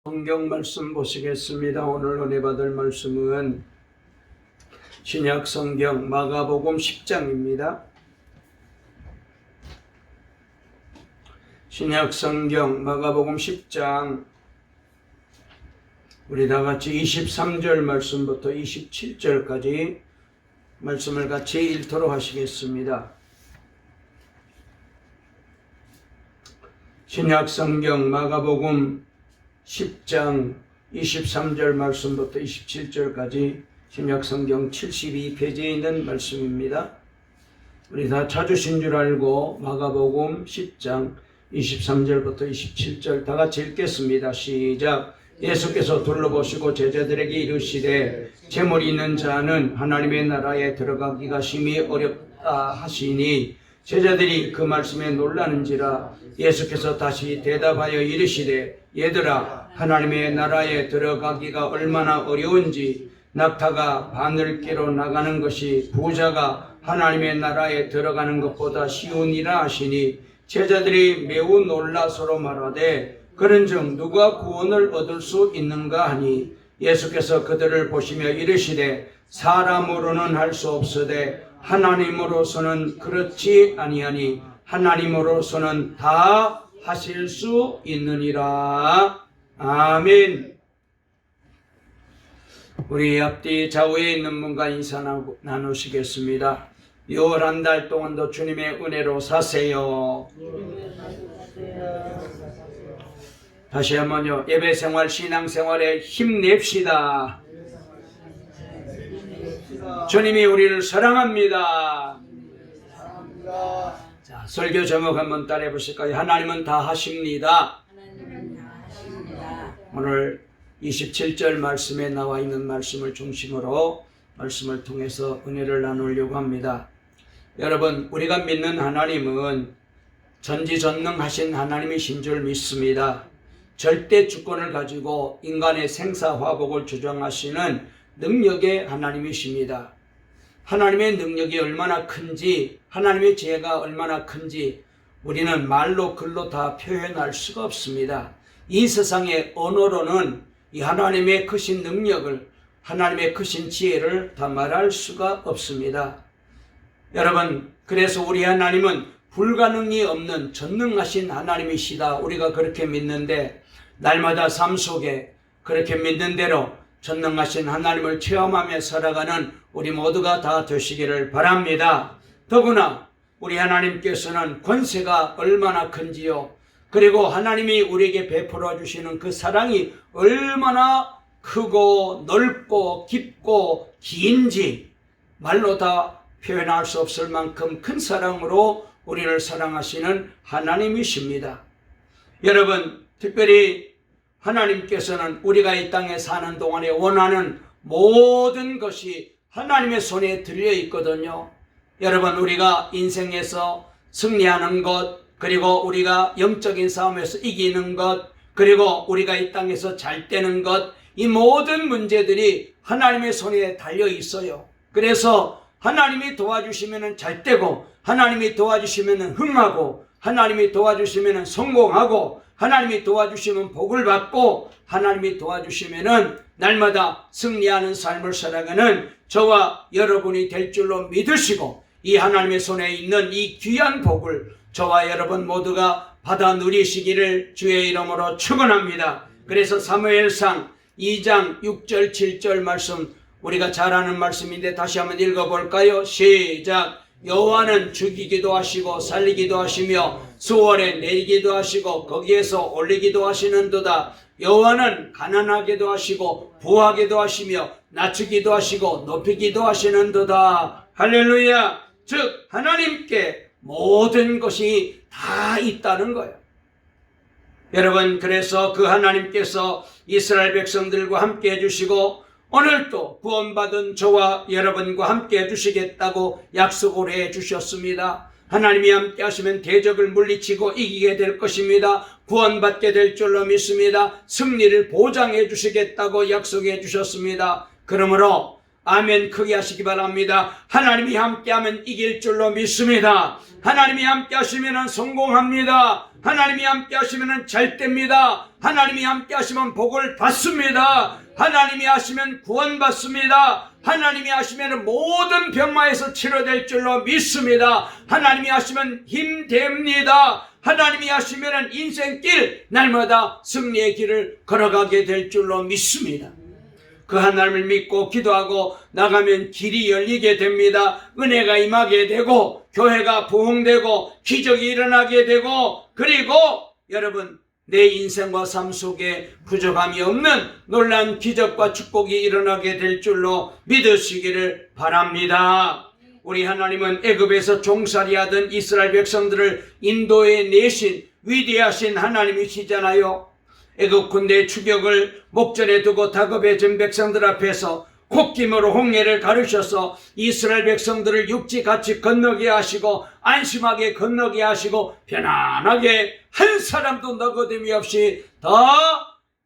성경 말씀 보시겠습니다. 오늘 은혜 받을 말씀은 신약 성경 마가복음 10장입니다. 신약 성경 마가복음 10장 우리 다 같이 23절 말씀부터 27절까지 말씀을 같이 읽도록 하시겠습니다. 신약 성경 마가복음 10장 23절 말씀부터 27절까지 신약성경 72페이지에 있는 말씀입니다. 우리 다 찾으신 줄 알고 마가복음 10장 23절부터 27절 다 같이 읽겠습니다. 시작. 예수께서 둘러보시고 제자들에게 이르시되 재물이 있는 자는 하나님의 나라에 들어가기가 심히 어렵다 하시니 제자들이 그 말씀에 놀라는지라. 예수께서 다시 대답하여 이르시되 얘들아, 하나님의 나라에 들어가기가 얼마나 어려운지 낙타가 바늘기로 나가는 것이 부자가 하나님의 나라에 들어가는 것보다 쉬우니라 하시니 제자들이 매우 놀라 서로 말하되 그런즉 누가 구원을 얻을 수 있는가 하니 예수께서 그들을 보시며 이르시되 사람으로는 할 수 없으되 하나님으로서는 그렇지 아니하니 하나님으로서는 다 하실 수 있느니라. 아멘. 우리 앞뒤 좌우에 있는 분과 인사 나누시겠습니다. 6월 한 달 동안도 주님의 은혜로 사세요. 다시 한번요. 예배생활 신앙생활에 힘냅시다. 주님이 우리를 사랑합니다. 자, 설교 제목 한번 따라해 보실까요? 하나님은 다 하십니다. 오늘 27절 말씀에 나와 있는 말씀을 중심으로 말씀을 통해서 은혜를 나누려고 합니다. 여러분, 우리가 믿는 하나님은 전지전능하신 하나님이신 줄 믿습니다. 절대 주권을 가지고 인간의 생사화복을 주장하시는 능력의 하나님이십니다. 하나님의 능력이 얼마나 큰지, 하나님의 지혜가 얼마나 큰지 우리는 말로 글로 다 표현할 수가 없습니다. 이 세상의 언어로는 이 하나님의 크신 능력을, 하나님의 크신 지혜를 다 말할 수가 없습니다. 여러분, 그래서 우리 하나님은 불가능이 없는 전능하신 하나님이시다. 우리가 그렇게 믿는데 날마다 삶 속에 그렇게 믿는 대로 전능하신 하나님을 체험하며 살아가는 우리 모두가 다 되시기를 바랍니다. 더구나 우리 하나님께서는 권세가 얼마나 큰지요. 그리고 하나님이 우리에게 베풀어 주시는 그 사랑이 얼마나 크고 넓고 깊고 긴지 말로 다 표현할 수 없을 만큼 큰 사랑으로 우리를 사랑하시는 하나님이십니다. 여러분, 특별히 하나님께서는 우리가 이 땅에 사는 동안에 원하는 모든 것이 하나님의 손에 들려 있거든요. 여러분, 우리가 인생에서 승리하는 것, 그리고 우리가 영적인 싸움에서 이기는 것, 그리고 우리가 이 땅에서 잘 되는 것, 이 모든 문제들이 하나님의 손에 달려 있어요. 그래서 하나님이 도와주시면 잘 되고, 하나님이 도와주시면 흥하고, 하나님이 도와주시면 성공하고, 하나님이 도와주시면 복을 받고, 하나님이 도와주시면 날마다 승리하는 삶을 살아가는 저와 여러분이 될 줄로 믿으시고, 이 하나님의 손에 있는 이 귀한 복을 저와 여러분 모두가 받아 누리시기를 주의 이름으로 축원합니다. 그래서 사무엘상 2장 6절 7절 말씀, 우리가 잘 아는 말씀인데 다시 한번 읽어볼까요? 시작. 여호와는 죽이기도 하시고 살리기도 하시며 수월에 내리기도 하시고 거기에서 올리기도 하시는도다. 여호와는 가난하게도 하시고 부하게도 하시며 낮추기도 하시고 높이기도 하시는도다. 할렐루야. 즉 하나님께 모든 것이 다 있다는 거예요. 여러분, 그래서 그 하나님께서 이스라엘 백성들과 함께 해주시고 오늘도 구원받은 저와 여러분과 함께 해주시겠다고 약속을 해주셨습니다. 하나님이 함께 하시면 대적을 물리치고 이기게 될 것입니다. 구원받게 될 줄로 믿습니다. 승리를 보장해 주시겠다고 약속해 주셨습니다. 그러므로 아멘 크게 하시기 바랍니다. 하나님이 함께하면 이길 줄로 믿습니다. 하나님이 함께 하시면 성공합니다. 하나님이 함께 하시면 잘 됩니다. 하나님이 함께 하시면 복을 받습니다. 하나님이 하시면 구원받습니다. 하나님이 하시면 모든 병마에서 치료될 줄로 믿습니다. 하나님이 하시면 힘됩니다. 하나님이 하시면 인생길 날마다 승리의 길을 걸어가게 될 줄로 믿습니다. 그 하나님을 믿고 기도하고 나가면 길이 열리게 됩니다. 은혜가 임하게 되고 교회가 부흥되고 기적이 일어나게 되고, 그리고 여러분 내 인생과 삶 속에 부족함이 없는 놀라운 기적과 축복이 일어나게 될 줄로 믿으시기를 바랍니다. 우리 하나님은 애굽에서 종살이하던 이스라엘 백성들을 인도에 내신 위대하신 하나님이시잖아요. 애굽 군대의 추격을 목전에 두고 다급해진 백성들 앞에서 콧김으로 홍해를 가르셔서 이스라엘 백성들을 육지같이 건너게 하시고 안심하게 건너게 하시고 편안하게 한 사람도 너거됨이 없이 다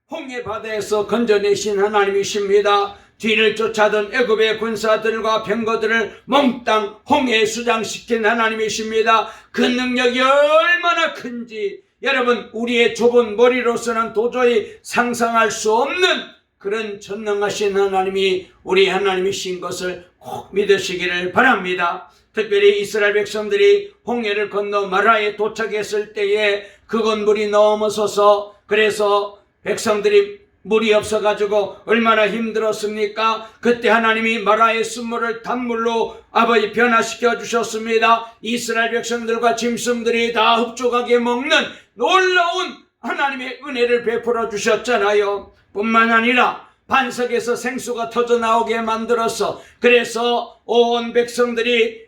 홍해 바다에서 건져내신 하나님이십니다. 뒤를 쫓아던 애굽의 군사들과 병거들을 몽땅 홍해에 수장시킨 하나님이십니다. 그 능력이 얼마나 큰지 여러분 우리의 좁은 머리로서는 도저히 상상할 수 없는 그런 전능하신 하나님이 우리 하나님이신 것을 꼭 믿으시기를 바랍니다. 특별히 이스라엘 백성들이 홍해를 건너 마라에 도착했을 때에 그곳 물이 넘어서서, 그래서 백성들이 물이 없어가지고 얼마나 힘들었습니까? 그때 하나님이 마라의 쓴물을 단물로 아버지 변화시켜 주셨습니다. 이스라엘 백성들과 짐승들이 다 흡족하게 먹는 놀라운 하나님의 은혜를 베풀어 주셨잖아요. 뿐만 아니라 반석에서 생수가 터져 나오게 만들어서, 그래서 온 백성들이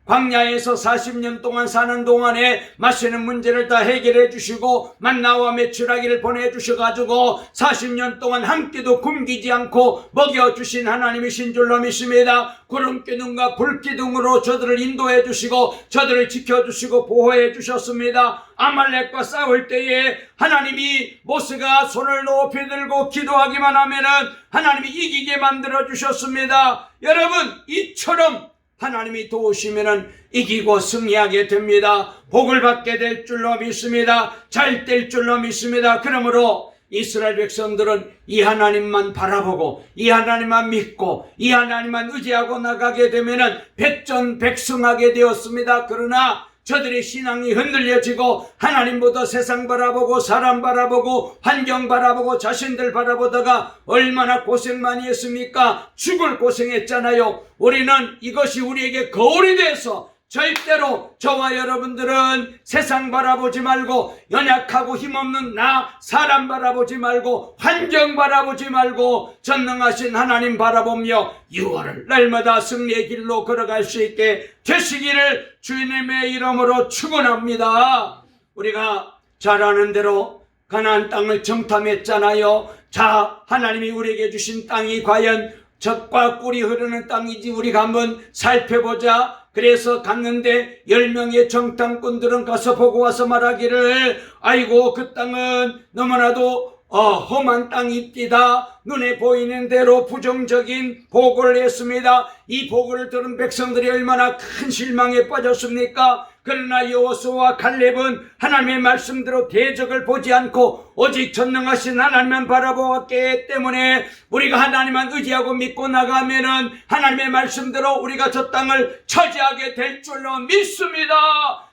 광야에서 40년 동안 사는 동안에 마시는 문제를 다 해결해 주시고 만나와 메추라기를 보내주셔가지고 40년 동안 한 끼도 굶기지 않고 먹여주신 하나님이신 줄로 믿습니다. 구름기둥과 불기둥으로 저들을 인도해 주시고 저들을 지켜주시고 보호해 주셨습니다. 아말렉과 싸울 때에 하나님이 모세가 손을 높이 들고 기도하기만 하면은 하나님이 이기게 만들어 주셨습니다. 여러분 이처럼 하나님이 도우시면 이기고 승리하게 됩니다. 복을 받게 될 줄로 믿습니다. 잘 될 줄로 믿습니다. 그러므로 이스라엘 백성들은 이 하나님만 바라보고 이 하나님만 믿고 이 하나님만 의지하고 나가게 되면 백전백승하게 되었습니다. 그러나 저들의 신앙이 흔들려지고 하나님보다 세상 바라보고 사람 바라보고 환경 바라보고 자신들 바라보다가 얼마나 고생 많이 했습니까? 죽을 고생했잖아요. 우리는 이것이 우리에게 거울이 돼서 절대로 저와 여러분들은 세상 바라보지 말고 연약하고 힘없는 나 사람 바라보지 말고 환경 바라보지 말고 전능하신 하나님 바라보며 유월을 날마다 승리의 길로 걸어갈 수 있게 되시기를 주님의 이름으로 축원합니다. 우리가 잘 아는 대로 가나안 땅을 정탐했잖아요. 자, 하나님이 우리에게 주신 땅이 과연 젖과 꿀이 흐르는 땅이지 우리가 한번 살펴보자. 그래서 갔는데 10명의 정탐꾼들은 가서 보고 와서 말하기를 아이고 그 땅은 너무나도 험한 땅입니다. 눈에 보이는 대로 부정적인 보고를 했습니다. 이 보고를 들은 백성들이 얼마나 큰 실망에 빠졌습니까? 그러나 여호수아와 칼렙은 하나님의 말씀대로 대적을 보지 않고 오직 전능하신 하나님만 바라보았기 때문에 우리가 하나님만 의지하고 믿고 나가면은 하나님의 말씀대로 우리가 저 땅을 차지하게 될 줄로 믿습니다.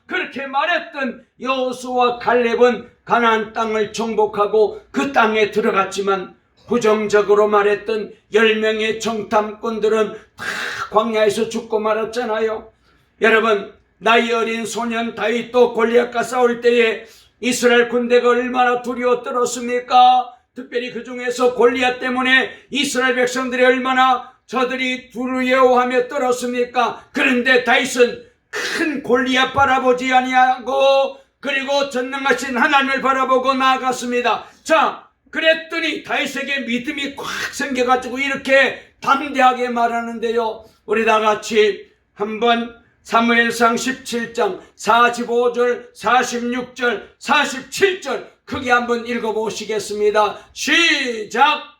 그렇게 말했던 여호수아와 칼렙은 가나안 땅을 정복하고 그 땅에 들어갔지만 부정적으로 말했던 10명의 정탐꾼들은 다 광야에서 죽고 말았잖아요. 여러분 나이 어린 소년 다윗도 골리앗과 싸울 때에 이스라엘 군대가 얼마나 두려워 떨었습니까? 특별히 그 중에서 골리앗 때문에 이스라엘 백성들이 얼마나 저들이 두려워하며 떨었습니까? 그런데 다윗은 큰 골리앗 바라보지 아니하고 그리고 전능하신 하나님을 바라보고 나아갔습니다. 자, 그랬더니 다윗에게 믿음이 콱 생겨가지고 이렇게 담대하게 말하는데요. 우리 다 같이 한번 사무엘상 17장 45절 46절 47절 크게 한번 읽어보시겠습니다. 시작.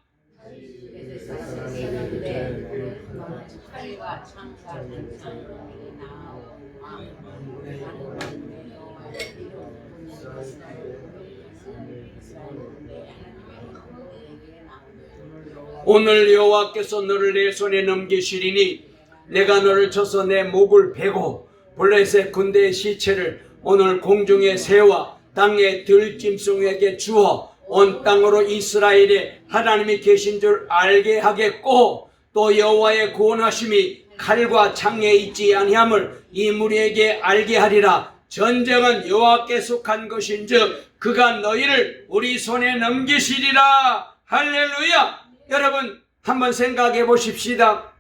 오늘 여호와께서 너를 내 손에 넘기시리니 내가 너를 쳐서 내 목을 베고 블레셋 군대의 시체를 오늘 공중의 새와 땅의 들짐승에게 주어 온 땅으로 이스라엘에 하나님이 계신 줄 알게 하겠고 또 여호와의 구원하심이 칼과 창에 있지 아니함을 이 무리에게 알게 하리라. 전쟁은 여호와께 속한 것인즉 그가 너희를 우리 손에 넘기시리라. 할렐루야. 여러분 한번 생각해 보십시다.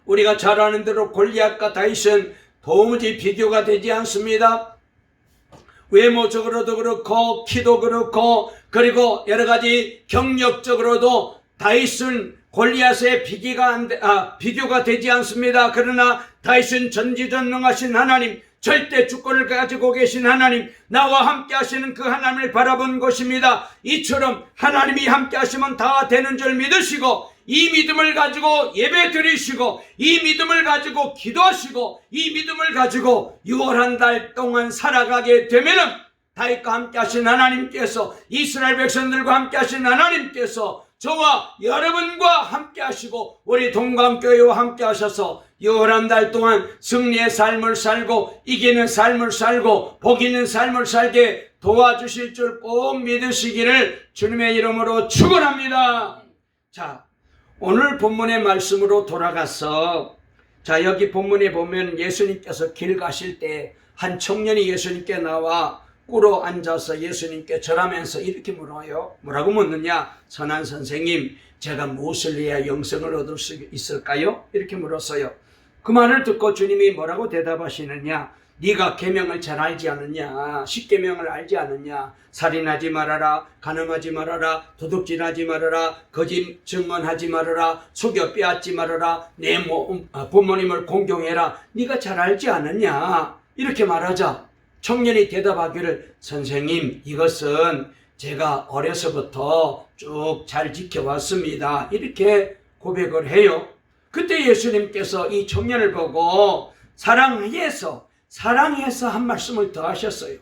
우리가 잘 아는 대로 골리앗과 다윗은 도무지 비교가 되지 않습니다. 외모적으로도 그렇고 키도 그렇고 그리고 여러 가지 경력적으로도 다윗은 골리앗의 비교가 되지 않습니다. 그러나 다윗은 전지전능하신 하나님, 절대 주권을 가지고 계신 하나님, 나와 함께 하시는 그 하나님을 바라본 것입니다. 이처럼 하나님이 함께 하시면 다 되는 줄 믿으시고 이 믿음을 가지고 예배 드리시고 이 믿음을 가지고 기도하시고 이 믿음을 가지고 6월 한 달 동안 살아가게 되면은 다윗과 함께 하신 하나님께서 이스라엘 백성들과 함께 하신 하나님께서 저와 여러분과 함께 하시고 우리 동감교회와 함께 하셔서 6월 한 달 동안 승리의 삶을 살고 이기는 삶을 살고 복 있는 삶을 살게 도와주실 줄 꼭 믿으시기를 주님의 이름으로 축원합니다. 자, 오늘 본문의 말씀으로 돌아가서 여기 본문에 보면 예수님께서 길 가실 때 한 청년이 예수님께 나와 꿇어 앉아서 예수님께 절하면서 이렇게 물어요. 뭐라고 묻느냐? 선한 선생님, 제가 무엇을 해야 영생을 얻을 수 있을까요? 이렇게 물었어요. 그 말을 듣고 주님이 뭐라고 대답하시느냐? 네가 계명을 잘 알지 않느냐? 10계명을 알지 않느냐? 살인하지 말아라, 간음하지 말아라, 도둑질하지 말아라, 거짓 증언하지 말아라, 속여 빼앗지 말아라, 내 부모님을 공경해라. 네가 잘 알지 않느냐? 이렇게 말하자 청년이 대답하기를 선생님, 이것은 제가 어려서부터 쭉 잘 지켜왔습니다. 이렇게 고백을 해요. 그때 예수님께서 이 청년을 보고 사랑해서 한 말씀을 더 하셨어요.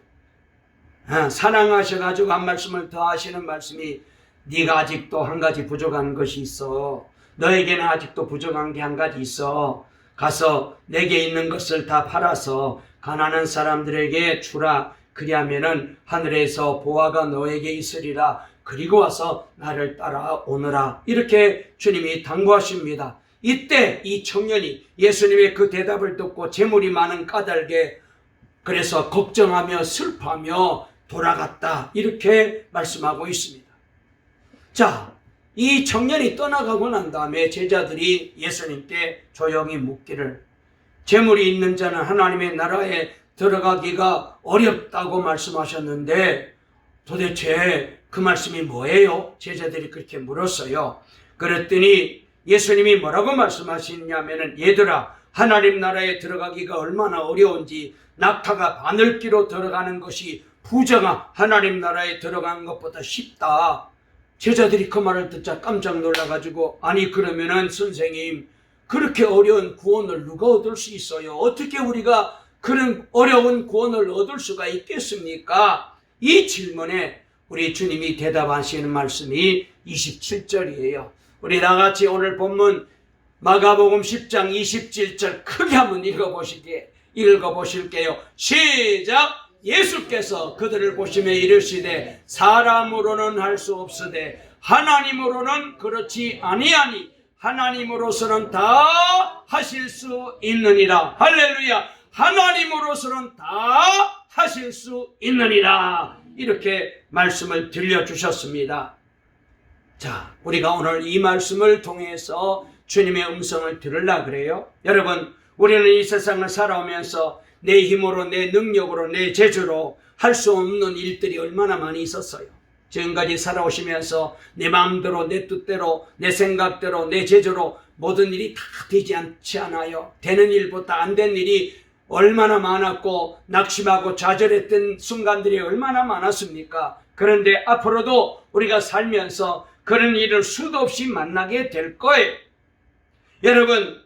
사랑하셔가지고 한 말씀을 더 하시는 말씀이 네가 아직도 한 가지 부족한 것이 있어. 너에게는 아직도 부족한 게 한 가지 있어. 가서 내게 있는 것을 다 팔아서 가난한 사람들에게 주라. 그리하면은 하늘에서 보화가 너에게 있으리라. 그리고 와서 나를 따라오너라. 이렇게 주님이 당부하십니다. 이때 이 청년이 예수님의 그 대답을 듣고 재물이 많은 까닭에 그래서 걱정하며 슬퍼하며 돌아갔다. 이렇게 말씀하고 있습니다. 자, 이 청년이 떠나가고 난 다음에 제자들이 예수님께 조용히 묻기를 재물이 있는 자는 하나님의 나라에 들어가기가 어렵다고 말씀하셨는데 도대체 그 말씀이 뭐예요? 제자들이 그렇게 물었어요. 그랬더니 예수님이 뭐라고 말씀하시냐면은 얘들아, 하나님 나라에 들어가기가 얼마나 어려운지 낙타가 바늘기로 들어가는 것이 부자가 하나님 나라에 들어가는 것보다 쉽다. 제자들이 그 말을 듣자 깜짝 놀라가지고 아니 그러면은 선생님, 그렇게 어려운 구원을 누가 얻을 수 있어요? 어떻게 우리가 그런 어려운 구원을 얻을 수가 있겠습니까? 이 질문에 우리 주님이 대답하시는 말씀이 27절이에요. 우리 다같이 오늘 본문 마가복음 10장 27절 크게 한번 읽어보실게요. 시작! 예수께서 그들을 보시며 이르시되 사람으로는 할 수 없으되 하나님으로는 그렇지 아니하니 하나님으로서는 다 하실 수 있느니라. 할렐루야. 하나님으로서는 다 하실 수 있느니라. 이렇게 말씀을 들려주셨습니다. 자, 우리가 오늘 이 말씀을 통해서 주님의 음성을 들으려 그래요. 여러분, 우리는 이 세상을 살아오면서 내 힘으로, 내 능력으로, 내 재주로 할 수 없는 일들이 얼마나 많이 있었어요. 지금까지 살아오시면서 내 마음대로, 내 뜻대로, 내 생각대로, 내 재주로 모든 일이 다 되지 않지 않아요. 되는 일보다 안 된 일이 얼마나 많았고 낙심하고 좌절했던 순간들이 얼마나 많았습니까? 그런데 앞으로도 우리가 살면서 그런 일을 수도 없이 만나게 될 거예요. 여러분,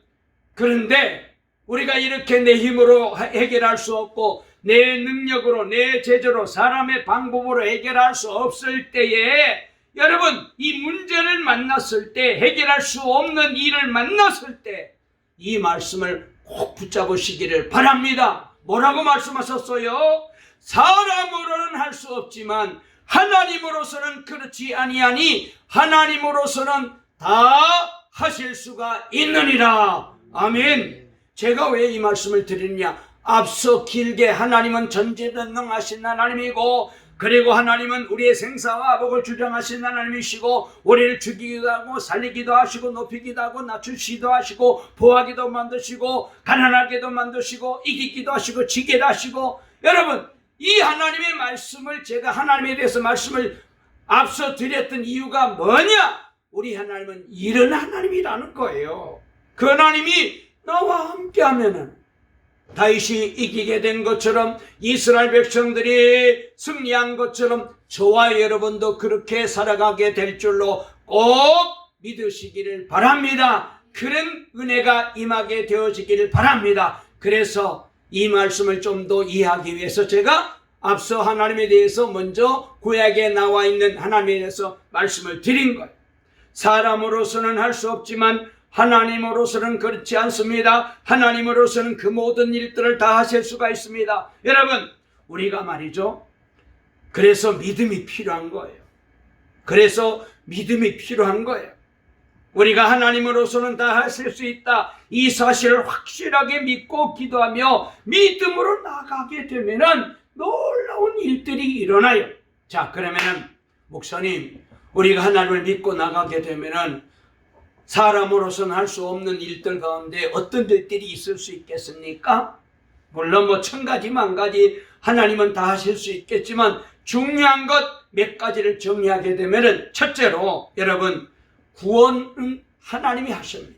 그런데 우리가 이렇게 내 힘으로 해결할 수 없고 내 능력으로, 내 재주로, 사람의 방법으로 해결할 수 없을 때에 여러분, 이 문제를 만났을 때, 해결할 수 없는 일을 만났을 때 이 말씀을 꼭 붙잡으시기를 바랍니다. 뭐라고 말씀하셨어요? 사람으로는 할 수 없지만 하나님으로서는 그렇지 아니하니 하나님으로서는 다 하실 수가 있느니라. 아멘. 제가 왜 이 말씀을 드리느냐? 앞서 길게 하나님은 전지전능하신 하나님이고, 그리고 하나님은 우리의 생사와 복을 주장하신 하나님이시고, 우리를 죽이기도 하고 살리기도 하시고 높이기도 하고 낮추시기도 하시고 보하기도 만드시고 가난하게도 만드시고 이기기도 하시고 지게도 하시고, 여러분, 이 하나님의 말씀을, 제가 하나님에 대해서 말씀을 앞서 드렸던 이유가 뭐냐? 우리 하나님은 이런 하나님이라는 거예요. 그 하나님이 나와 함께 하면은 다윗이 이기게 된 것처럼, 이스라엘 백성들이 승리한 것처럼 저와 여러분도 그렇게 살아가게 될 줄로 꼭 믿으시기를 바랍니다. 그런 은혜가 임하게 되어지기를 바랍니다. 그래서 이 말씀을 좀 더 이해하기 위해서 제가 앞서 하나님에 대해서 먼저 구약에 나와 있는 하나님에 대해서 말씀을 드린 거예요. 사람으로서는 할 수 없지만 하나님으로서는 그렇지 않습니다. 하나님으로서는 그 모든 일들을 다 하실 수가 있습니다. 여러분, 우리가 말이죠, 그래서 믿음이 필요한 거예요. 그래서 믿음이 필요한 거예요. 우리가 하나님으로서는 다 하실 수 있다, 이 사실을 확실하게 믿고 기도하며 믿음으로 나가게 되면은 놀라운 일들이 일어나요. 자, 그러면은 목사님, 우리가 하나님을 믿고 나가게 되면은 사람으로서는 할 수 없는 일들 가운데 어떤 일들이 있을 수 있겠습니까? 물론 뭐 1000가지 만가지 하나님은 다 하실 수 있겠지만 중요한 것 몇 가지를 정리하게 되면은, 첫째로 여러분, 구원은 하나님이 하십니다.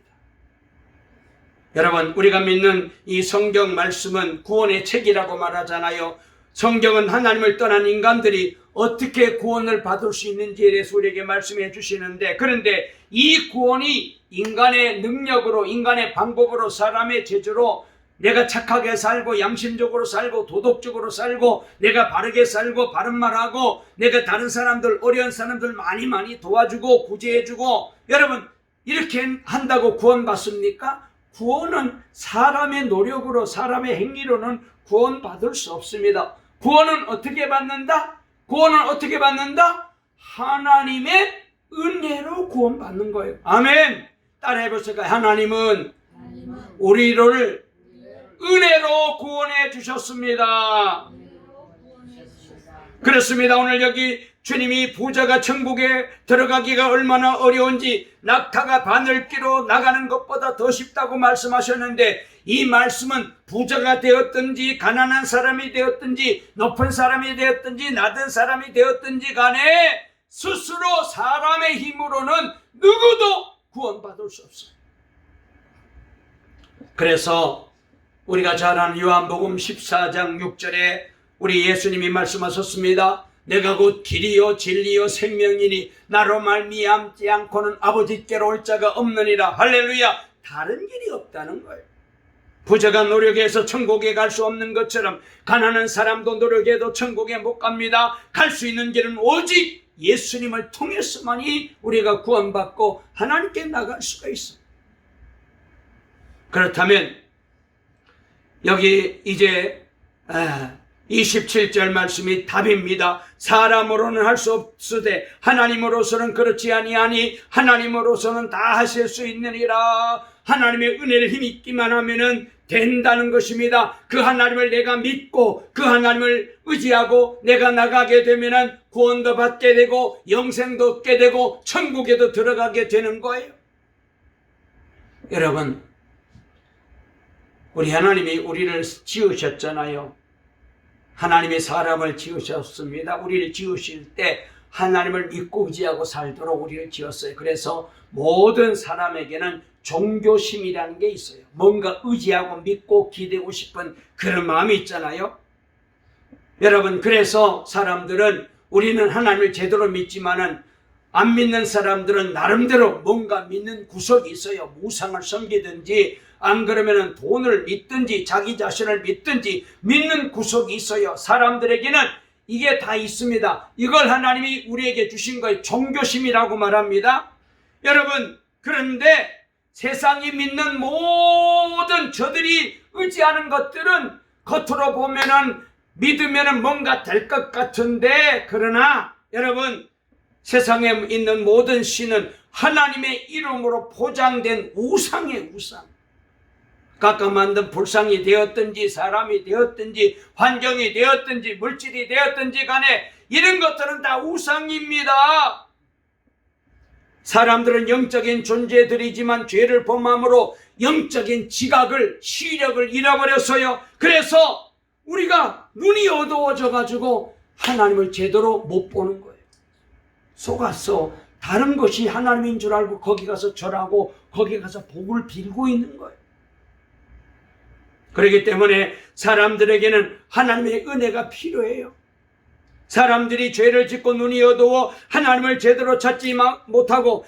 여러분, 우리가 믿는 이 성경 말씀은 구원의 책이라고 말하잖아요. 성경은 하나님을 떠난 인간들이 어떻게 구원을 받을 수 있는지에 대해서 우리에게 말씀해 주시는데, 그런데 이 구원이 인간의 능력으로, 인간의 방법으로, 사람의 재주로 내가 착하게 살고 양심적으로 살고 도덕적으로 살고 내가 바르게 살고 바른말하고 내가 다른 사람들, 어려운 사람들 많이 도와주고 구제해주고, 여러분, 이렇게 한다고 구원받습니까? 구원은 사람의 노력으로, 사람의 행위로는 구원받을 수 없습니다. 구원은 어떻게 받는다? 구원은 어떻게 받는다? 하나님의 은혜로 구원받는 거예요. 아멘. 따라해 보실까요? 하나님은 우리를 은혜로 구원해 주셨습니다. 그렇습니다. 오늘 여기 주님이 부자가 천국에 들어가기가 얼마나 어려운지, 낙타가 바늘기로 나가는 것보다 더 쉽다고 말씀하셨는데, 이 말씀은 부자가 되었든지 가난한 사람이 되었든지 높은 사람이 되었든지 낮은 사람이 되었든지 간에 스스로 사람의 힘으로는 누구도 구원받을 수 없어요. 그래서 우리가 잘 아는 요한복음 14장 6절에 우리 예수님이 말씀하셨습니다. 내가 곧 길이요 진리요 생명이니 나로 말미암지 않고는 아버지께로 올 자가 없느니라. 할렐루야. 다른 길이 없다는 거예요. 부자가 노력해서 천국에 갈 수 없는 것처럼 가난한 사람도 노력해도 천국에 못 갑니다. 갈 수 있는 길은 오직 예수님을 통해서만이 우리가 구원받고 하나님께 나갈 수가 있어요. 그렇다면 여기 이제 27절 말씀이 답입니다. 사람으로는 할 수 없으되 하나님으로서는 그렇지 아니하니 하나님으로서는 다 하실 수 있느니라. 하나님의 은혜를 힘입기만 하면은 된다는 것입니다. 그 하나님을 내가 믿고 그 하나님을 의지하고 내가 나가게 되면은 구원도 받게 되고 영생도 얻게 되고 천국에도 들어가게 되는 거예요. 여러분, 우리 하나님이 우리를 지으셨잖아요. 하나님이 사람을 지으셨습니다. 우리를 지으실 때 하나님을 믿고 의지하고 살도록 우리를 지었어요. 그래서 모든 사람에게는 종교심이라는 게 있어요. 뭔가 의지하고 믿고 기대고 싶은 그런 마음이 있잖아요. 여러분, 그래서 사람들은, 우리는 하나님을 제대로 믿지만은 안 믿는 사람들은 나름대로 뭔가 믿는 구석이 있어요. 우상을 섬기든지 안 그러면은 돈을 믿든지 자기 자신을 믿든지 믿는 구석이 있어요. 사람들에게는 이게 다 있습니다. 이걸 하나님이 우리에게 주신 거예요. 종교심이라고 말합니다. 여러분, 그런데 세상이 믿는 모든 저들이 의지하는 것들은 겉으로 보면은 믿으면은 뭔가 될 것 같은데, 그러나 여러분, 세상에 있는 모든 신은 하나님의 이름으로 포장된 우상의 우상. 각각 만든 불상이 되었든지 사람이 되었든지 환경이 되었든지 물질이 되었든지 간에 이런 것들은 다 우상입니다. 사람들은 영적인 존재들이지만 죄를 범함으로 영적인 지각을, 시력을 잃어버렸어요. 그래서 우리가 눈이 어두워져 가지고 하나님을 제대로 못 보는 거예요. 속았어. 다른 것이 하나님인 줄 알고 거기 가서 절하고 거기 가서 복을 빌고 있는 거예요. 그렇기 때문에 사람들에게는 하나님의 은혜가 필요해요. 사람들이 죄를 짓고 눈이 어두워 하나님을 제대로 찾지 못하고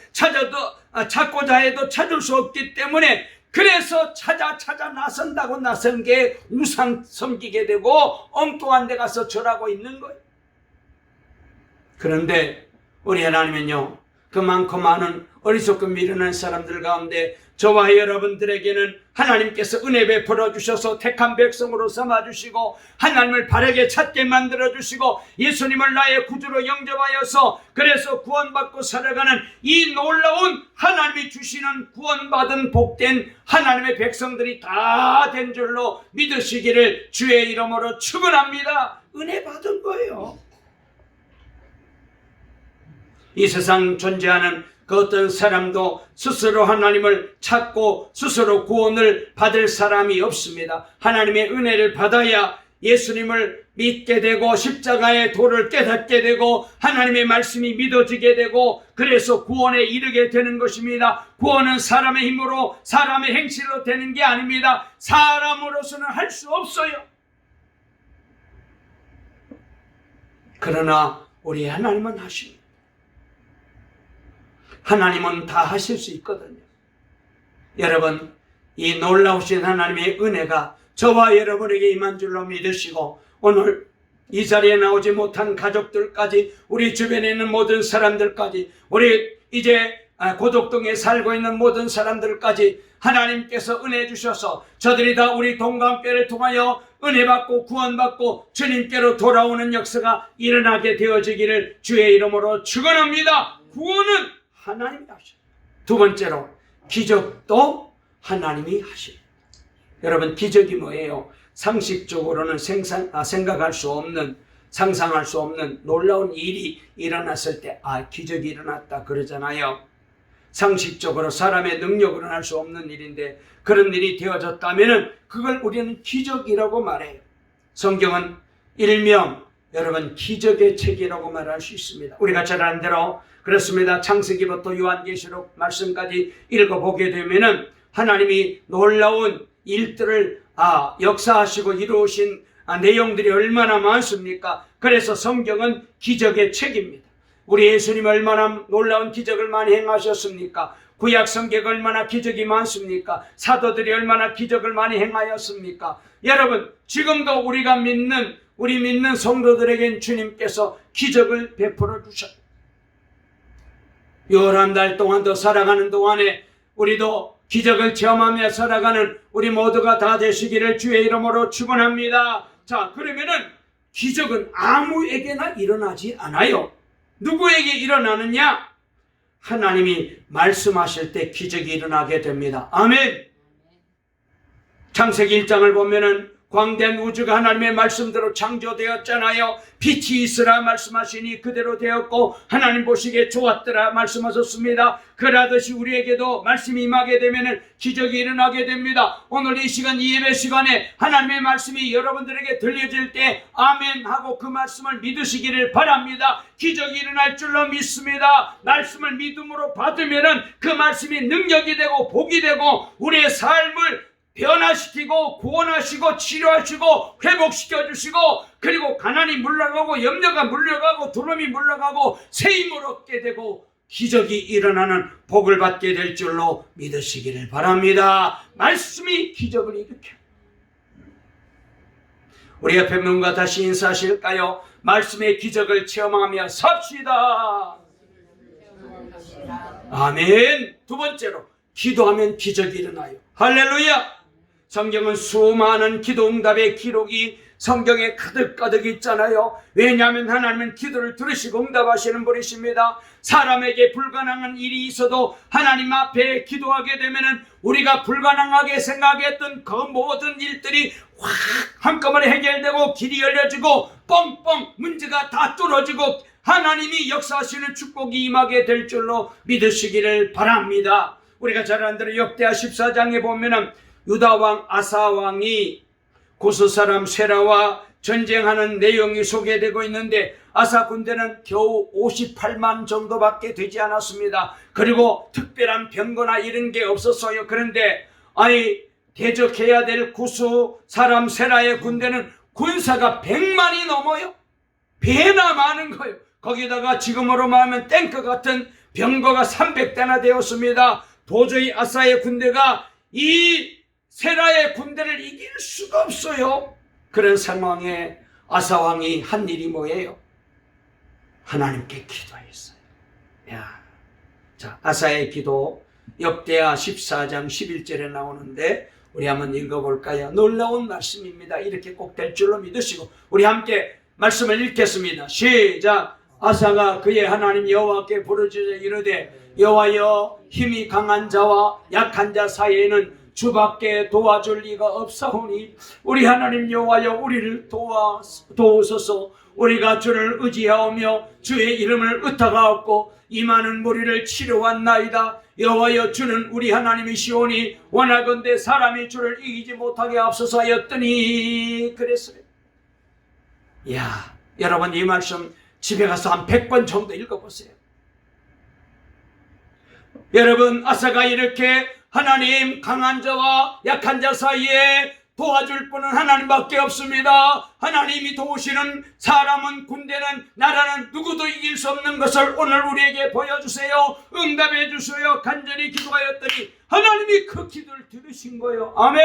찾고자 해도 찾을 수 없기 때문에, 그래서 찾아 나선다고 나선 게 우상 섬기게 되고 엉뚱한 데 가서 절하고 있는 거예요. 그런데 우리 하나님은요, 그 많고 많은 어리석고 미련한 사람들 가운데 저와 여러분들에게는 하나님께서 은혜 베풀어 주셔서 택한 백성으로 삼아주시고 하나님을 바르게 찾게 만들어주시고 예수님을 나의 구주로 영접하여서 그래서 구원받고 살아가는 이 놀라운 하나님이 주시는 구원받은 복된 하나님의 백성들이 다 된 줄로 믿으시기를 주의 이름으로 축원합니다. 은혜 받은 거예요. 이 세상 존재하는 그 어떤 사람도 스스로 하나님을 찾고 스스로 구원을 받을 사람이 없습니다. 하나님의 은혜를 받아야 예수님을 믿게 되고 십자가의 도를 깨닫게 되고 하나님의 말씀이 믿어지게 되고 그래서 구원에 이르게 되는 것입니다. 구원은 사람의 힘으로 사람의 행실로 되는 게 아닙니다. 사람으로서는 할 수 없어요. 그러나 우리 하나님은 하십니다. 하나님은 다 하실 수 있거든요. 여러분, 이 놀라우신 하나님의 은혜가 저와 여러분에게 임한 줄로 믿으시고 오늘 이 자리에 나오지 못한 가족들까지, 우리 주변에 있는 모든 사람들까지, 우리 이제 고독동에 살고 있는 모든 사람들까지 하나님께서 은혜 주셔서 저들이 다 우리 동감교회를 통하여 은혜 받고 구원받고 주님께로 돌아오는 역사가 일어나게 되어지기를 주의 이름으로 축원합니다. 구원은 하나님이 하셔요. 두 번째로 기적도 하나님이 하셔요. 여러분, 기적이 뭐예요? 상식적으로는 생각할 수 없는, 상상할 수 없는 놀라운 일이 일어났을 때 기적이 일어났다 그러잖아요. 상식적으로 사람의 능력으로는 할 수 없는 일인데 그런 일이 되어졌다면 그걸 우리는 기적이라고 말해요. 성경은 일명 여러분 기적의 책이라고 말할 수 있습니다. 우리가 잘 아는 대로 그렇습니다. 창세기부터 요한계시록 말씀까지 읽어보게 되면은 하나님이 놀라운 일들을 역사하시고 이루신 내용들이 얼마나 많습니까? 그래서 성경은 기적의 책입니다. 우리 예수님 얼마나 놀라운 기적을 많이 행하셨습니까? 구약 성경에 얼마나 기적이 많습니까? 사도들이 얼마나 기적을 많이 행하였습니까? 여러분, 지금도 우리 믿는 성도들에겐 주님께서 기적을 베풀어 주셔요. 열한 달 동안 더 살아가는 동안에 우리도 기적을 체험하며 살아가는 우리 모두가 다 되시기를 주의 이름으로 축원합니다. 자, 그러면은 기적은 아무에게나 일어나지 않아요. 누구에게 일어나느냐? 하나님이 말씀하실 때 기적이 일어나게 됩니다. 아멘. 창세기 1장을 보면은 광대한 우주가 하나님의 말씀대로 창조되었잖아요. 빛이 있으라 말씀하시니 그대로 되었고 하나님 보시기에 좋았더라 말씀하셨습니다. 그러듯이 우리에게도 말씀이 임하게 되면 기적이 일어나게 됩니다. 오늘 이 시간, 이 예배 시간에 하나님의 말씀이 여러분들에게 들려질 때 아멘 하고 그 말씀을 믿으시기를 바랍니다. 기적이 일어날 줄로 믿습니다. 말씀을 믿음으로 받으면 그 말씀이 능력이 되고 복이 되고 우리의 삶을 변화시키고 구원하시고 치료하시고 회복시켜 주시고 그리고 가난이 물러가고 염려가 물러가고 두려움이 물러가고 새 힘을 얻게 되고 기적이 일어나는 복을 받게 될 줄로 믿으시기를 바랍니다. 말씀이 기적을 일으켜요. 우리 옆에 분과 다시 인사하실까요? 말씀의 기적을 체험하며 삽시다. 아멘. 두 번째로, 기도하면 기적이 일어나요. 할렐루야. 성경은 수많은 기도 응답의 기록이 성경에 가득가득 있잖아요. 왜냐하면 하나님은 기도를 들으시고 응답하시는 분이십니다. 사람에게 불가능한 일이 있어도 하나님 앞에 기도하게 되면은 우리가 불가능하게 생각했던 그 모든 일들이 확 한꺼번에 해결되고 길이 열려지고 뻥뻥 문제가 다 뚫어지고 하나님이 역사하시는 축복이 임하게 될 줄로 믿으시기를 바랍니다. 우리가 잘 아는 대로 역대하 14장에 보면은 유다왕 아사왕이 구스 사람 세라와 전쟁하는 내용이 소개되고 있는데 아사 군대는 겨우 58만 정도밖에 되지 않았습니다. 그리고 특별한 병거나 이런 게 없었어요. 그런데 대적해야 될 구스 사람 세라의 군대는 군사가 100만이 넘어요. 배나 많은 거예요. 거기다가 지금으로 말하면 탱크 같은 병거가 300대나 되었습니다. 도저히 아사의 군대가 이 세라의 군대를 이길 수가 없어요. 그런 상황에 아사왕이 한 일이 뭐예요? 하나님께 기도했어요. 자, 아사의 기도 역대하 14장 11절에 나오는데 우리 한번 읽어볼까요? 놀라운 말씀입니다. 이렇게 꼭 될 줄로 믿으시고 우리 함께 말씀을 읽겠습니다. 시작. 아사가 그의 하나님 여호와께 부르짖어 이르되 여호와여, 힘이 강한 자와 약한 자 사이에는 주밖에 도와줄 리가 없사오니 우리 하나님 여호와여, 우리를 도우소서. 우리가 주를 의지하오며 주의 이름을 의탁하옵고 이 많은 무리를 치료한나이다. 여호와여, 주는 우리 하나님이시오니 원하건대 사람이 주를 이기지 못하게 앞서서 하였더니 그랬어요. 여러분 이 말씀 집에 가서 한 100번 정도 읽어보세요. 여러분, 아사가 이렇게 하나님, 강한 자와 약한 자 사이에 도와줄 분은 하나님밖에 없습니다. 하나님이 도우시는 사람은, 군대는, 나라는 누구도 이길 수 없는 것을 오늘 우리에게 보여주세요. 응답해 주세요. 간절히 기도하였더니 하나님이 그 기도를 들으신 거예요. 아멘.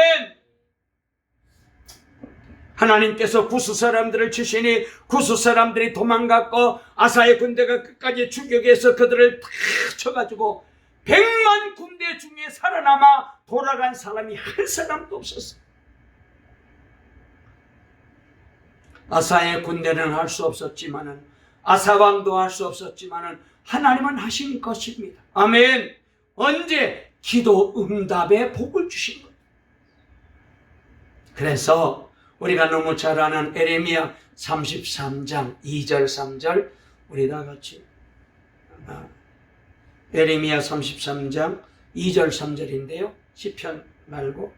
하나님께서 구스 사람들을 치시니 구스 사람들이 도망갔고 아사의 군대가 끝까지 추격해서 그들을 다 쳐가지고 100만 군대 중에 살아남아 돌아간 사람이 한 사람도 없었어요. 아사의 군대는 할 수 없었지만은, 아사왕도 할 수 없었지만은 하나님은 하신 것입니다. 아멘. 언제? 기도 응답의 복을 주신 거예요. 그래서 우리가 너무 잘 아는 에레미야 33장 2절 3절 우리 다 같이 에레미야 33장 2절 3절인데요. 시편 말고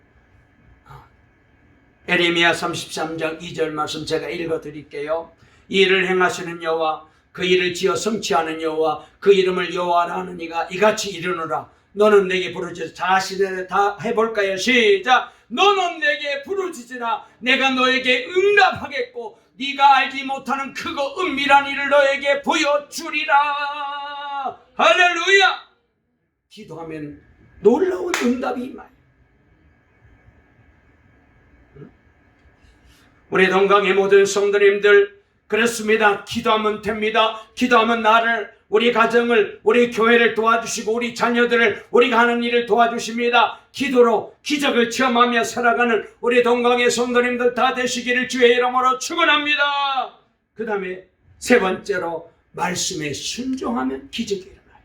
에레미야 33장 2절 말씀 제가 읽어드릴게요. 이 일을 행하시는 여호와, 그 일을 지어 성취하는 여호와, 그 이름을 여호와라 하는 이가 이같이 이르노라. 너는 내게 부르짖으라. 자신을 다 해볼까요? 시작. 너는 내게 부르짖으라. 내가 너에게 응답하겠고 네가 알지 못하는 크고 은밀한 일을 너에게 보여주리라. 할렐루야. 기도하면 놀라운 응답이 임해요. 우리 동강의 모든 성도님들, 그렇습니다. 기도하면 됩니다. 기도하면 나를, 우리 가정을, 우리 교회를 도와주시고 우리 자녀들을, 우리가 하는 일을 도와주십니다. 기도로 기적을 체험하며 살아가는 우리 동강의 성도님들 다 되시기를 주의 이름으로 축원합니다. 그 다음에 세 번째로, 말씀에 순종하면 기적이 일어나요.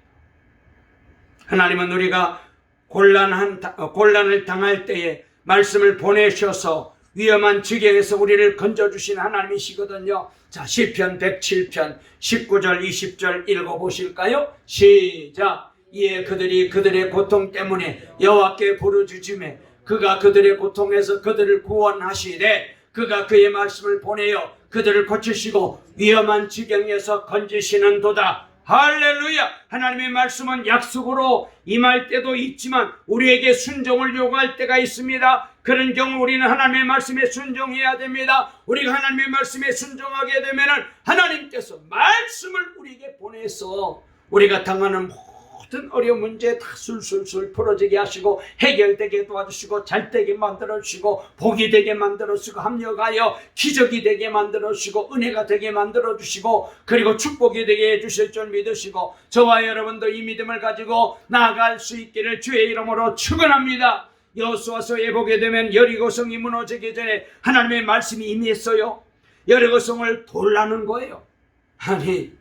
하나님은 우리가 곤란을 당할 때에 말씀을 보내셔서 위험한 지경에서 우리를 건져주신 하나님이시거든요. 자, 시편 107편 19절 20절 읽어보실까요? 시작. 이에 그들이 그들의 고통 때문에 여호와께 부르짖으매 그가 그들의 고통에서 그들을 구원하시되 그가 그의 말씀을 보내어 그들을 고치시고 위험한 지경에서 건지시는도다. 할렐루야. 하나님의 말씀은 약속으로 임할 때도 있지만 우리에게 순종을 요구할 때가 있습니다. 그런 경우 우리는 하나님의 말씀에 순종해야 됩니다. 우리가 하나님의 말씀에 순종하게 되면 하나님께서 말씀을 우리에게 보내서 우리가 당하는 모든 어려운 문제 다 술술술 풀어지게 하시고 해결되게 도와주시고 잘되게 만들어주시고 복이 되게 만들어주시고 합력하여 기적이 되게 만들어주시고 은혜가 되게 만들어주시고 그리고 축복이 되게 해주실 줄 믿으시고 저와 여러분도 이 믿음을 가지고 나아갈 수 있기를 주의 이름으로 축원합니다. 여호수아서에 보게 되면 여리고성이 무너지기 전에 하나님의 말씀이 이미 했어요. 여리고성을 돌라는 거예요. 아니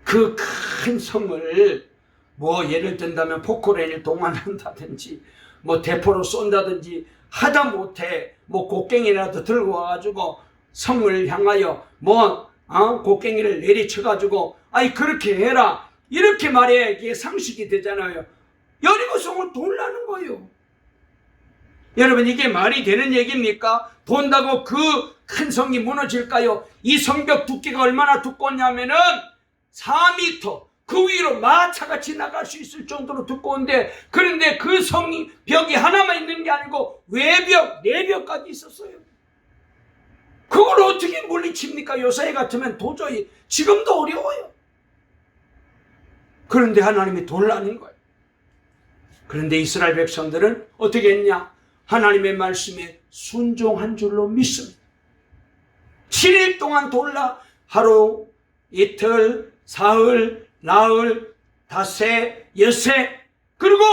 그 큰 성을 뭐 예를 든다면 포크레인을 동원한다든지 뭐 대포로 쏜다든지 하다 못해 뭐 곡괭이라도 들고 와가지고 성을 향하여 곡괭이를 내리쳐가지고 아이 그렇게 해라 이렇게 말해야 이게 상식이 되잖아요. 여리고성을 돌라는 거예요. 여러분 이게 말이 되는 얘기입니까? 돈다고 그 큰 성이 무너질까요? 이 성벽 두께가 얼마나 두껍냐면은 4m 그 위로 마차가 지나갈 수 있을 정도로 두꺼운데 그런데 그 성이 벽이 하나만 있는 게 아니고 외벽 4벽까지 있었어요. 그걸 어떻게 물리칩니까? 요새 같으면 도저히 지금도 어려워요. 그런데 하나님이 돌라는 거예요. 그런데 이스라엘 백성들은 어떻게 했냐? 하나님의 말씀에 순종한 줄로 믿습니다. 7일 동안 돌라 하루, 이틀, 사흘, 나흘, 닷새, 엿새 그리고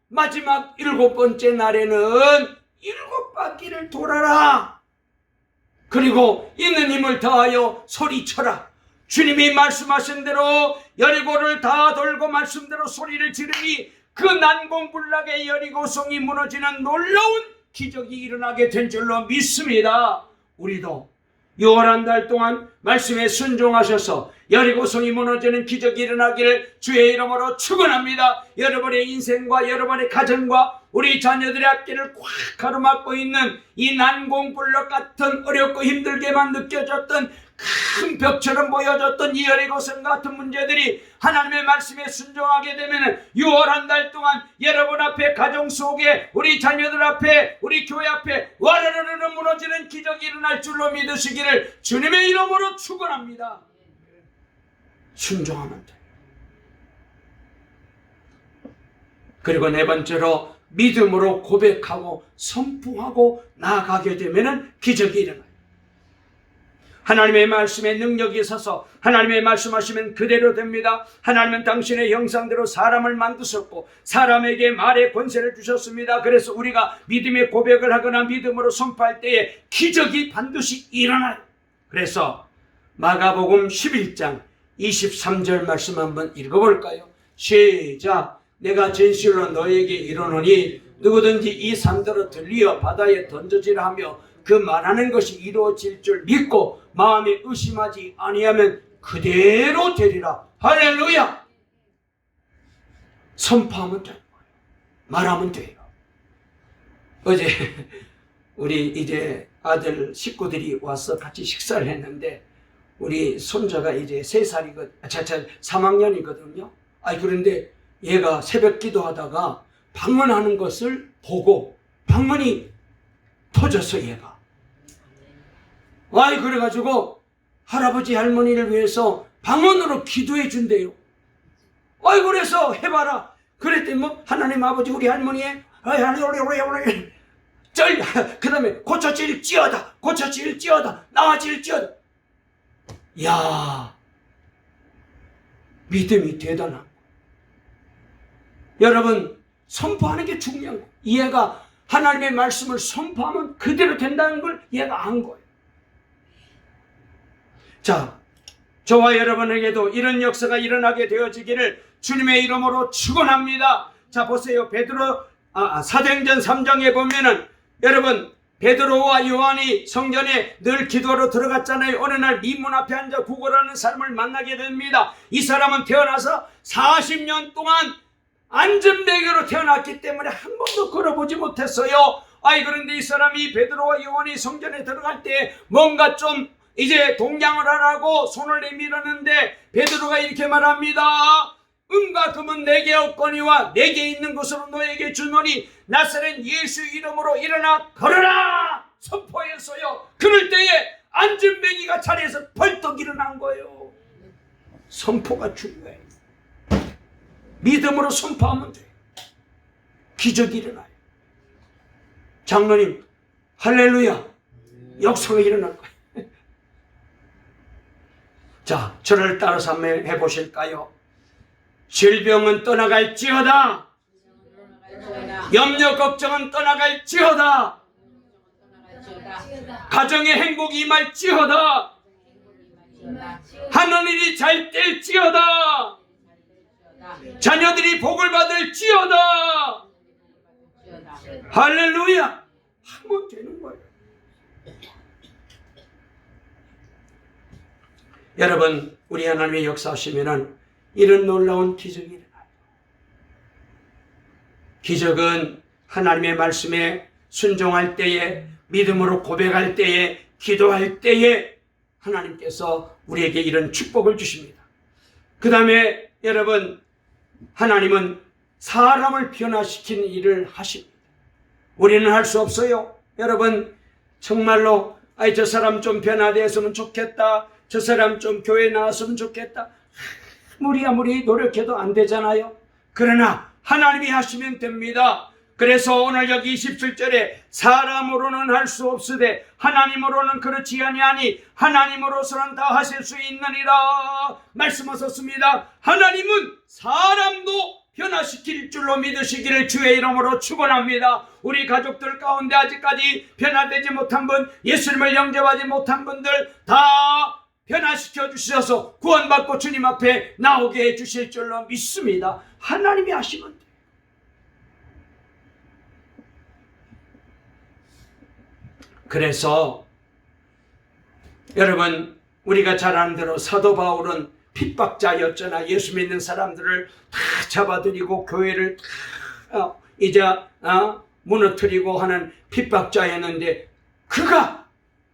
마지막 7번째 날에는 7바퀴를 돌아라. 그리고 있는 힘을 다하여 소리쳐라. 주님이 말씀하신 대로 여리고를 다 돌고 말씀대로 소리를 지르니 그 난공불락의 여리고성이 무너지는 놀라운 기적이 일어나게 된 줄로 믿습니다. 우리도 6월 한 달 동안 말씀에 순종하셔서 여리고성이 무너지는 기적이 일어나기를 주의 이름으로 축원합니다. 여러분의 인생과 여러분의 가정과 우리 자녀들의 앞길을 꽉 가로막고 있는 이 난공불락 같은 어렵고 힘들게만 느껴졌던 큰 벽처럼 보여졌던 이 여리고성 같은 문제들이 하나님의 말씀에 순종하게 되면 6월 한 달 동안 여러분 앞에 가정 속에 우리 자녀들 앞에 우리 교회 앞에 와르르르 무너지는 기적이 일어날 줄로 믿으시기를 주님의 이름으로 축원합니다. 순종하면 돼요. 그리고 네 번째로 믿음으로 고백하고 선포하고 나아가게 되면 기적이 일어나요. 하나님의 말씀에 능력이 있어서 하나님의 말씀하시면 그대로 됩니다. 하나님은 당신의 형상대로 사람을 만드셨고 사람에게 말의 권세를 주셨습니다. 그래서 우리가 믿음의 고백을 하거나 믿음으로 선포할 때에 기적이 반드시 일어나요. 그래서 마가복음 11장 23절 말씀 한번 읽어볼까요? 시작. 내가 진실로 너에게 이르노니 누구든지 이 산더러 들리어 바다에 던져지라 하며 그 말하는 것이 이루어질 줄 믿고 마음에 의심하지 아니하면 그대로 되리라. 할렐루야. 선포하면 돼요. 말하면 돼요. 어제 우리 이제 아들 식구들이 와서 같이 식사를 했는데 우리 손자가 이제 3학년이거든요. 그런데 얘가 새벽 기도하다가 방언하는 것을 보고 방언이 터졌어 얘가. 그래가지고 할아버지 할머니를 위해서 방언으로 기도해 준대요. 그래서 해봐라. 그랬더니 하나님 아버지 우리 할머니의 그 다음에 고쳐질지어다 고쳐질지어다 나아질지어다. 야, 믿음이 대단한 거예요. 여러분 선포하는 게 중요한 거예요. 얘가 하나님의 말씀을 선포하면 그대로 된다는 걸 얘가 안 거예요. 자, 저와 여러분에게도 이런 역사가 일어나게 되어지기를 주님의 이름으로 축원합니다. 자, 보세요. 사도행전 3장에 보면은 여러분 베드로와 요한이 성전에 늘 기도하러 들어갔잖아요. 어느 날 미문 앞에 앉아 구걸하는 사람을 만나게 됩니다. 이 사람은 태어나서 40년 동안 안전뱅이로 태어났기 때문에 한 번도 걸어보지 못했어요. 그런데 이 사람이 베드로와 요한이 성전에 들어갈 때 뭔가 좀 이제 동냥을 하라고 손을 내밀었는데 베드로가 이렇게 말합니다. 은과 금은 내게 없거니와 내게 있는 것으로 너에게 주노니 나사렛 예수 이름으로 일어나 걸어라 선포했어요. 그럴 때에 안전뱅이가 자리에서 벌떡 일어난 거예요. 선포가 중요해요. 믿음으로 선포하면 돼요. 기적이 일어나요. 장로님 할렐루야, 역사가 일어날 거예요. 자, 저를 따라서 한번 해보실까요? 질병은 떠나갈지어다. 염려 걱정은 떠나갈지어다. 가정의 행복이 임할지어다. 하는 일이 잘 될지어다. 자녀들이 복을 받을지어다. 할렐루야. 하면 되는 거예요. 여러분, 우리 하나님의 역사하시면은 이런 놀라운 기적이 일어나요. 기적은 하나님의 말씀에 순종할 때에, 믿음으로 고백할 때에, 기도할 때에 하나님께서 우리에게 이런 축복을 주십니다. 그 다음에 여러분, 하나님은 사람을 변화시키는 일을 하십니다. 우리는 할 수 없어요. 여러분, 정말로 저 사람 좀 변화되었으면 좋겠다, 저 사람 좀 교회 나왔으면 좋겠다, 아무리 노력해도 안 되잖아요. 그러나 하나님이 하시면 됩니다. 그래서 오늘 여기 27절에 사람으로는 할 수 없으되 하나님으로는 그렇지 아니하니 하나님으로서는 다 하실 수 있느니라 말씀하셨습니다. 하나님은 사람도 변화시킬 줄로 믿으시기를 주의 이름으로 축원합니다. 우리 가족들 가운데 아직까지 변화되지 못한 분, 예수님을 영접하지 못한 분들 다 변화시켜 주셔서 구원받고 주님 앞에 나오게 해주실 줄로 믿습니다. 하나님이 하시면 돼요. 그래서 여러분, 우리가 잘 아는 대로 사도 바울은 핍박자였잖아. 예수 믿는 사람들을 다 잡아들이고 교회를 다 이제 무너뜨리고 하는 핍박자였는데, 그가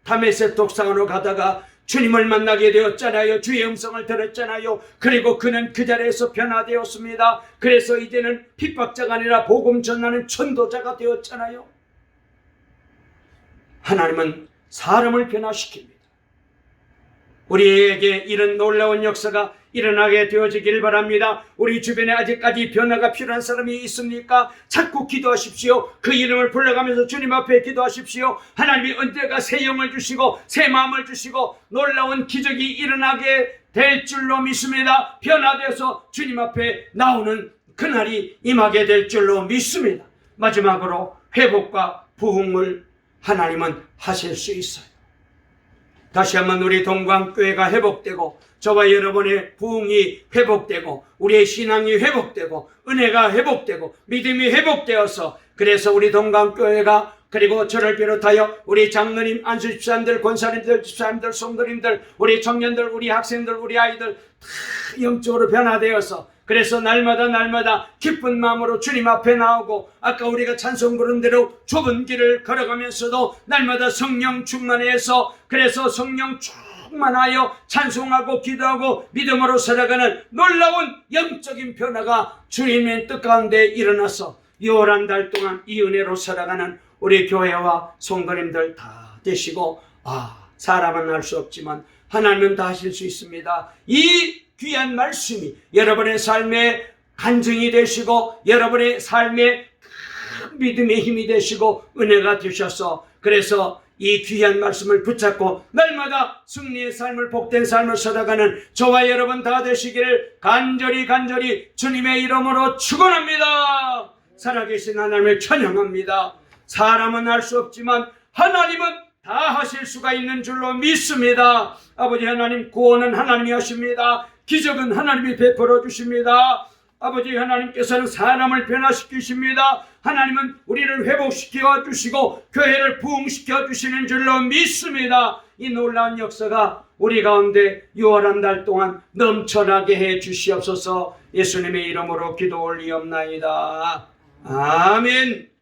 다메섹 독상으로 가다가 주님을 만나게 되었잖아요. 주의 음성을 들었잖아요. 그리고 그는 그 자리에서 변화되었습니다. 그래서 이제는 핍박자가 아니라 복음 전하는 전도자가 되었잖아요. 하나님은 사람을 변화시킵니다. 우리에게 이런 놀라운 역사가 일어나게 되어지길 바랍니다. 우리 주변에 아직까지 변화가 필요한 사람이 있습니까? 자꾸 기도하십시오. 그 이름을 불러가면서 주님 앞에 기도하십시오. 하나님이 언제가 새 영을 주시고 새 마음을 주시고 놀라운 기적이 일어나게 될 줄로 믿습니다. 변화되어서 주님 앞에 나오는 그날이 임하게 될 줄로 믿습니다. 마지막으로 회복과 부흥을 하나님은 하실 수 있어요. 다시 한번 우리 동광교회가 회복되고 저와 여러분의 부흥이 회복되고 우리의 신앙이 회복되고 은혜가 회복되고 믿음이 회복되어서, 그래서 우리 동광교회가, 그리고 저를 비롯하여 우리 장로님, 안수집사님들, 권사님들, 집사님들, 성도님들, 우리 청년들, 우리 학생들, 우리 아이들 다 영적으로 변화되어서, 그래서 날마다 기쁜 마음으로 주님 앞에 나오고, 아까 우리가 찬송 부른 대로 좁은 길을 걸어가면서도 날마다 성령 충만해서, 그래서 성령 충만하여 찬송하고 기도하고 믿음으로 살아가는 놀라운 영적인 변화가 주님의 뜻 가운데 일어나서 요란 달 동안 이 은혜로 살아가는 우리 교회와 성도님들 다 되시고, 사람은 할 수 없지만 하나님은 다 하실 수 있습니다. 이 귀한 말씀이 여러분의 삶의 간증이 되시고 여러분의 삶의 믿음의 힘이 되시고 은혜가 되셔서, 그래서 이 귀한 말씀을 붙잡고 날마다 승리의 삶을, 복된 삶을 살아가는 저와 여러분 다 되시기를 간절히 주님의 이름으로 축원합니다. 살아계신 하나님을 찬양합니다. 사람은 할 수 없지만 하나님은 다 하실 수가 있는 줄로 믿습니다. 아버지 하나님, 구원은 하나님이 하십니다. 기적은 하나님이 베풀어 주십니다. 아버지 하나님께서는 사람을 변화시키십니다. 하나님은 우리를 회복시켜 주시고 교회를 부흥시켜 주시는 줄로 믿습니다. 이 놀라운 역사가 우리 가운데 6월 한 달 동안 넘쳐나게 해 주시옵소서. 예수님의 이름으로 기도 올리옵나이다. 아멘.